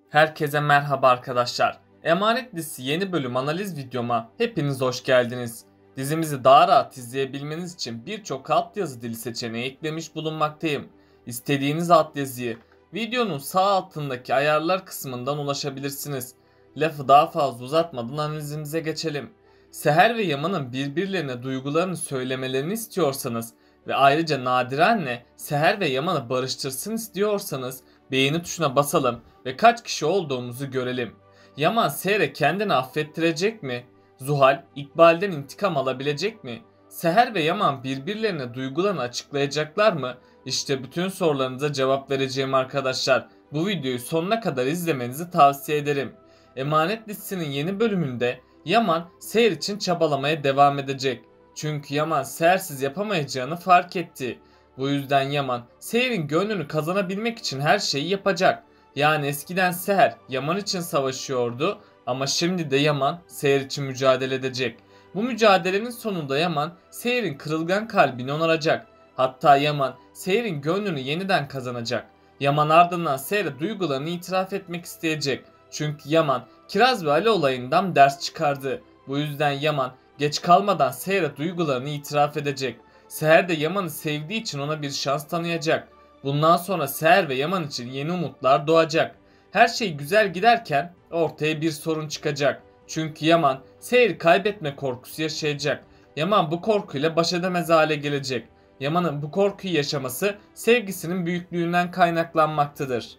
Herkese merhaba arkadaşlar. Emanet dizisi yeni bölüm analiz videoma hepiniz hoş geldiniz. Dizimizi daha rahat izleyebilmeniz için birçok altyazı dili seçeneği eklemiş bulunmaktayım. İstediğiniz altyazıyı videonun sağ altındaki ayarlar kısmından ulaşabilirsiniz. Lafı daha fazla uzatmadan analizimize geçelim. Seher ve Yaman'ın birbirlerine duygularını söylemelerini istiyorsanız ve ayrıca nadirenle Seher ve Yaman'ı barıştırsın istiyorsanız beğeni tuşuna basalım ve kaç kişi olduğumuzu görelim. Yaman Seher'e kendini affettirecek mi? Zuhal İkbal'den intikam alabilecek mi? Seher ve Yaman birbirlerine duygularını açıklayacaklar mı? İşte bütün sorularınıza cevap vereceğim arkadaşlar. Bu videoyu sonuna kadar izlemenizi tavsiye ederim. Emanet dizisinin yeni bölümünde Yaman Seher için çabalamaya devam edecek. Çünkü Yaman Seher'siz yapamayacağını fark etti. Bu yüzden Yaman Seher'in gönlünü kazanabilmek için her şeyi yapacak. Yani eskiden Seher Yaman için savaşıyordu ama şimdi de Yaman Seher için mücadele edecek. Bu mücadelenin sonunda Yaman Seher'in kırılgan kalbini onaracak. Hatta Yaman Seher'in gönlünü yeniden kazanacak. Yaman ardından Seher'e duygularını itiraf etmek isteyecek. Çünkü Yaman Kiraz ve Ali olayından ders çıkardı. Bu yüzden Yaman geç kalmadan Seher'e duygularını itiraf edecek. Seher de Yaman'ı sevdiği için ona bir şans tanıyacak. Bundan sonra Seher ve Yaman için yeni umutlar doğacak. Her şey güzel giderken ortaya bir sorun çıkacak. Çünkü Yaman Seher'i kaybetme korkusu yaşayacak. Yaman bu korkuyla baş edemez hale gelecek. Yaman'ın bu korkuyu yaşaması sevgisinin büyüklüğünden kaynaklanmaktadır.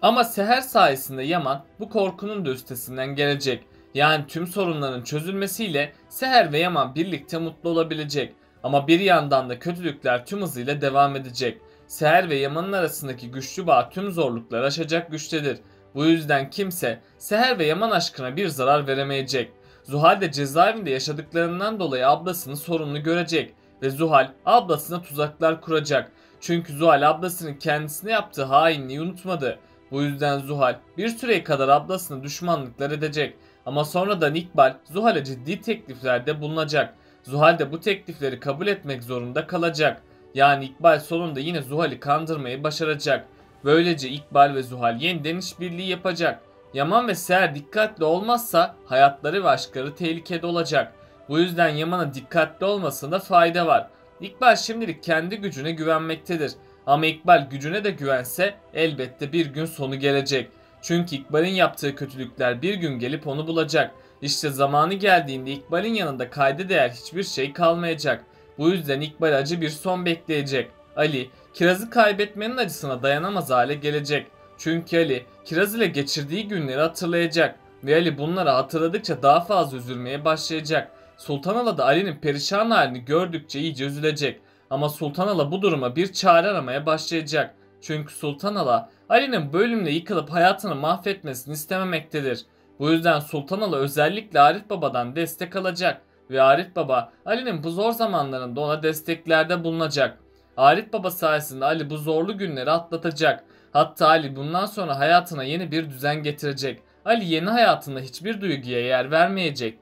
Ama Seher sayesinde Yaman bu korkunun da üstesinden gelecek. Yani tüm sorunların çözülmesiyle Seher ve Yaman birlikte mutlu olabilecek. Ama bir yandan da kötülükler tüm hızıyla devam edecek. Seher ve Yaman'ın arasındaki güçlü bağ tüm zorlukları aşacak güçtedir. Bu yüzden kimse Seher ve Yaman aşkına bir zarar veremeyecek. Zuhal de cezaevinde yaşadıklarından dolayı ablasını sorumlu görecek ve Zuhal ablasına tuzaklar kuracak. Çünkü Zuhal ablasının kendisine yaptığı hainliği unutmadı. Bu yüzden Zuhal bir süreye kadar ablasına düşmanlıklar edecek. Ama sonradan İkbal Zuhal'e ciddi tekliflerde bulunacak. Zuhal de bu teklifleri kabul etmek zorunda kalacak. Yani İkbal sonunda yine Zuhal'i kandırmayı başaracak. Böylece İkbal ve Zuhal yeniden işbirliği yapacak. Yaman ve Seher dikkatli olmazsa hayatları ve aşkları tehlikede olacak. Bu yüzden Yaman'a dikkatli olmasında fayda var. İkbal şimdilik kendi gücüne güvenmektedir. Ama İkbal gücüne de güvense elbette bir gün sonu gelecek. Çünkü İkbal'in yaptığı kötülükler bir gün gelip onu bulacak. İşte zamanı geldiğinde İkbal'in yanında kayda değer hiçbir şey kalmayacak. Bu yüzden İkbal acı bir son bekleyecek. Ali, Kiraz'ı kaybetmenin acısına dayanamaz hale gelecek. Çünkü Ali, Kiraz ile geçirdiği günleri hatırlayacak. Ve Ali bunları hatırladıkça daha fazla üzülmeye başlayacak. Sultanala da Ali'nin perişan halini gördükçe iyice üzülecek. Ama Sultanala bu duruma bir çare aramaya başlayacak. Çünkü Sultanala Ali'nin bölümle yıkılıp hayatını mahvetmesini istememektedir. Bu yüzden Sultanala özellikle Arif Baba'dan destek alacak ve Arif Baba Ali'nin bu zor zamanlarında ona desteklerde bulunacak. Arif Baba sayesinde Ali bu zorlu günleri atlatacak. Hatta Ali bundan sonra hayatına yeni bir düzen getirecek. Ali yeni hayatında hiçbir duyguya yer vermeyecek.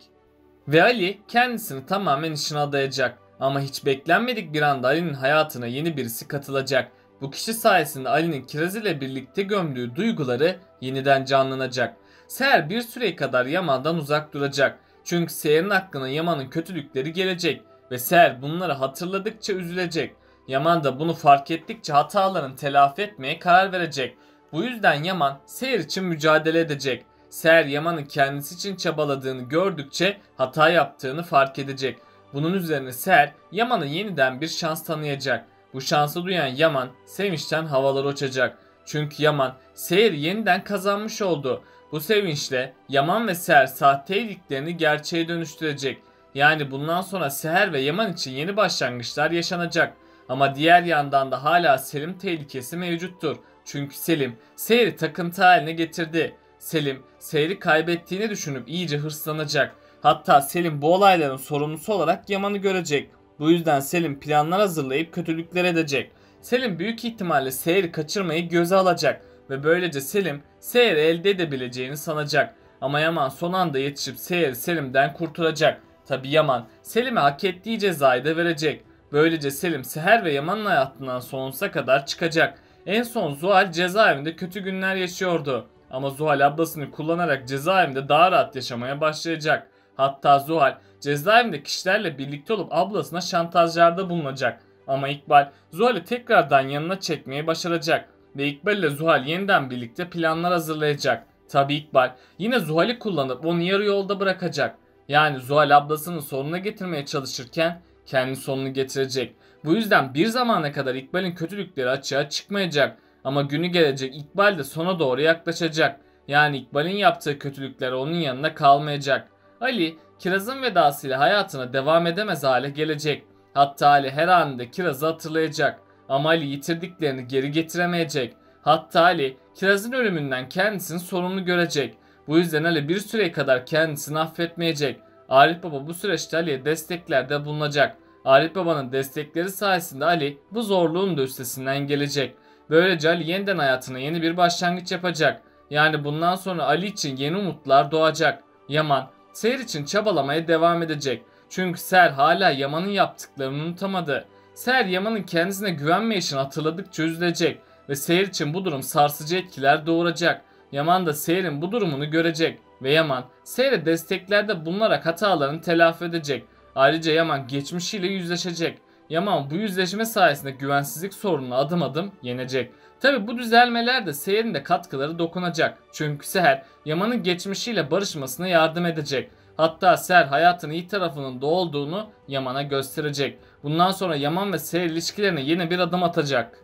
Ve Ali kendisini tamamen işine adayacak. Ama hiç beklenmedik bir anda Ali'nin hayatına yeni birisi katılacak. Bu kişi sayesinde Ali'nin Kiraz ile birlikte gömdüğü duyguları yeniden canlanacak. Seher bir süre kadar Yaman'dan uzak duracak. Çünkü Seher'in aklına Yaman'ın kötülükleri gelecek ve Seher bunları hatırladıkça üzülecek. Yaman da bunu fark ettikçe hatalarını telafi etmeye karar verecek. Bu yüzden Yaman Seher için mücadele edecek. Seher Yaman'ın kendisi için çabaladığını gördükçe hata yaptığını fark edecek. Bunun üzerine Seher Yaman'a yeniden bir şans tanıyacak. Bu şansı duyan Yaman sevinçten havalara uçacak. Çünkü Yaman Seher'i yeniden kazanmış oldu. Bu sevinçle Yaman ve Seher sahteyliklerini gerçeğe dönüştürecek. Yani bundan sonra Seher ve Yaman için yeni başlangıçlar yaşanacak. Ama diğer yandan da hala Selim tehlikesi mevcuttur. Çünkü Selim Seher'i takıntı haline getirdi. Selim Seher'i kaybettiğini düşünüp iyice hırslanacak. Hatta Selim bu olayların sorumlusu olarak Yaman'ı görecek. Bu yüzden Selim planlar hazırlayıp kötülükler edecek. Selim büyük ihtimalle Seher'i kaçırmayı göze alacak ve böylece Selim Seher'i elde edebileceğini sanacak. Ama Yaman son anda yetişip Seher'i Selim'den kurtaracak. Tabi Yaman Selim'e hak ettiği cezayı da verecek. Böylece Selim Seher ve Yaman'ın hayatından sonsuza kadar çıkacak. En son Zuhal cezaevinde kötü günler yaşıyordu. Ama Zuhal ablasını kullanarak cezaevinde daha rahat yaşamaya başlayacak. Hatta Zuhal cezaevinde kişilerle birlikte olup ablasına şantajlarda bulunacak. Ama İkbal Zuhal'i tekrardan yanına çekmeyi başaracak ve İkbal ile Zuhal yeniden birlikte planlar hazırlayacak. Tabi İkbal yine Zuhal'i kullanıp onu yarı yolda bırakacak. Yani Zuhal ablasının sonuna getirmeye çalışırken kendi sonunu getirecek. Bu yüzden bir zamana kadar İkbal'in kötülükleri açığa çıkmayacak. Ama günü gelecek İkbal de sona doğru yaklaşacak. Yani İkbal'in yaptığı kötülükler onun yanında kalmayacak. Ali Kiraz'ın vedasıyla hayatına devam edemez hale gelecek. Hatta Ali her anında Kiraz'ı hatırlayacak. Ama Ali yitirdiklerini geri getiremeyecek. Hatta Ali Kiraz'ın ölümünden kendisinin sorumlu görecek. Bu yüzden Ali bir süreye kadar kendisini affetmeyecek. Arif Baba bu süreçte Ali'ye desteklerde bulunacak. Arif Baba'nın destekleri sayesinde Ali bu zorluğun da üstesinden gelecek. Böylece Ali yeniden hayatına yeni bir başlangıç yapacak. Yani bundan sonra Ali için yeni umutlar doğacak. Yaman Seher için çabalamaya devam edecek. Çünkü Seher hala Yaman'ın yaptıklarını unutamadı. Seher Yaman'ın kendisine güvenmeyişini hatırladıkça üzülecek ve Seher için bu durum sarsıcı etkiler doğuracak. Yaman da Seher'in bu durumunu görecek ve Yaman Seher'e desteklerde bulunarak hatalarını telafi edecek. Ayrıca Yaman geçmişiyle yüzleşecek. Yaman bu yüzleşme sayesinde güvensizlik sorununu adım adım yenecek. Tabi bu düzelmeler de Seher'in de katkıları dokunacak. Çünkü Seher Yaman'ın geçmişiyle barışmasına yardım edecek. Hatta Seher hayatın iyi tarafının da olduğunu Yaman'a gösterecek. Bundan sonra Yaman ve Seher ilişkilerine yeni bir adım atacak.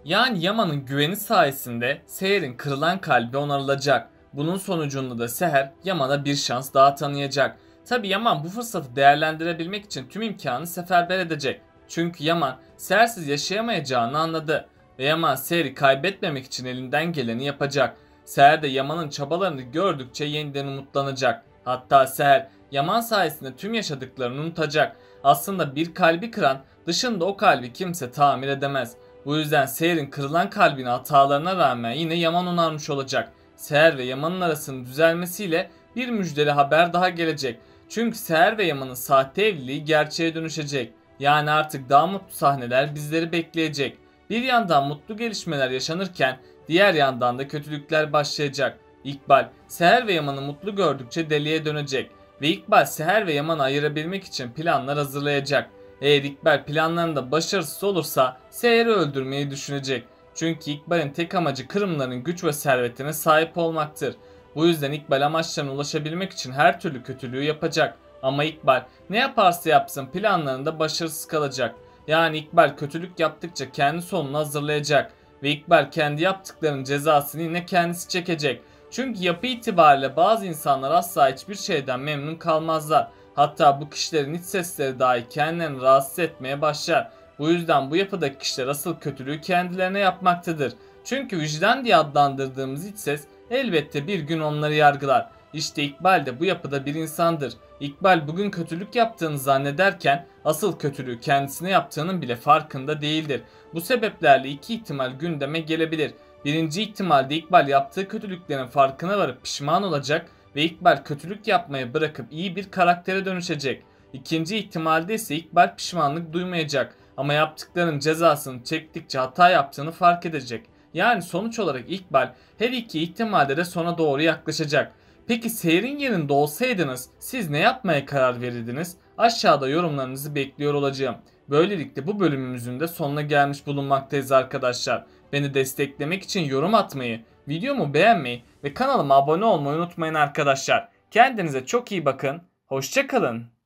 Yani Yaman'ın güveni sayesinde Seher'in kırılan kalbi onarılacak. Bunun sonucunda da Seher Yaman'a bir şans daha tanıyacak. Tabi Yaman bu fırsatı değerlendirebilmek için tüm imkanı seferber edecek. Çünkü Yaman Seher'siz yaşayamayacağını anladı. Ve Yaman Seher'i kaybetmemek için elinden geleni yapacak. Seher de Yaman'ın çabalarını gördükçe yeniden umutlanacak. Hatta Seher Yaman sayesinde tüm yaşadıklarını unutacak. Aslında bir kalbi kıran dışında o kalbi kimse tamir edemez. Bu yüzden Seher'in kırılan kalbine hatalarına rağmen yine Yaman onarmış olacak. Seher ve Yaman'ın arasının düzelmesiyle bir müjdeli haber daha gelecek. Çünkü Seher ve Yaman'ın sahte evliliği gerçeğe dönüşecek. Yani artık daha mutlu sahneler bizleri bekleyecek. Bir yandan mutlu gelişmeler yaşanırken diğer yandan da kötülükler başlayacak. İkbal, Seher ve Yaman'ı mutlu gördükçe deliye dönecek. Ve İkbal Seher ve Yaman'ı ayırabilmek için planlar hazırlayacak. Eğer İkbal planlarında başarısız olursa Seher'i öldürmeyi düşünecek. Çünkü İkbal'in tek amacı Kırımların güç ve servetine sahip olmaktır. Bu yüzden İkbal amaçlarına ulaşabilmek için her türlü kötülüğü yapacak. Ama İkbal ne yaparsa yapsın planlarında başarısız kalacak. Yani İkbal kötülük yaptıkça kendi sonunu hazırlayacak. Ve İkbal kendi yaptıklarının cezasını yine kendisi çekecek. Çünkü yapı itibariyle bazı insanlar asla hiçbir şeyden memnun kalmazlar. Hatta bu kişilerin iç sesleri dahi kendilerini rahatsız etmeye başlar. Bu yüzden bu yapıdaki kişiler asıl kötülüğü kendilerine yapmaktadır. Çünkü vicdan diye adlandırdığımız iç ses elbette bir gün onları yargılar. İşte İkbal de bu yapıda bir insandır. İkbal bugün kötülük yaptığını zannederken asıl kötülüğü kendisine yaptığının bile farkında değildir. Bu sebeplerle iki ihtimal gündeme gelebilir. Birinci ihtimalde İkbal yaptığı kötülüklerin farkına varıp pişman olacak ve İkbal kötülük yapmayı bırakıp iyi bir karaktere dönüşecek. İkinci ihtimalde ise İkbal pişmanlık duymayacak ama yaptıklarının cezasını çektikçe hata yaptığını fark edecek. Yani sonuç olarak İkbal her iki ihtimalde de sona doğru yaklaşacak. Peki Seher'in yerinde olsaydınız siz ne yapmaya karar verirdiniz? Aşağıda yorumlarınızı bekliyor olacağım. Böylelikle bu bölümümüzün de sonuna gelmiş bulunmaktayız arkadaşlar. Beni desteklemek için yorum atmayı, videomu beğenmeyi ve kanalıma abone olmayı unutmayın arkadaşlar. Kendinize çok iyi bakın. Hoşça kalın.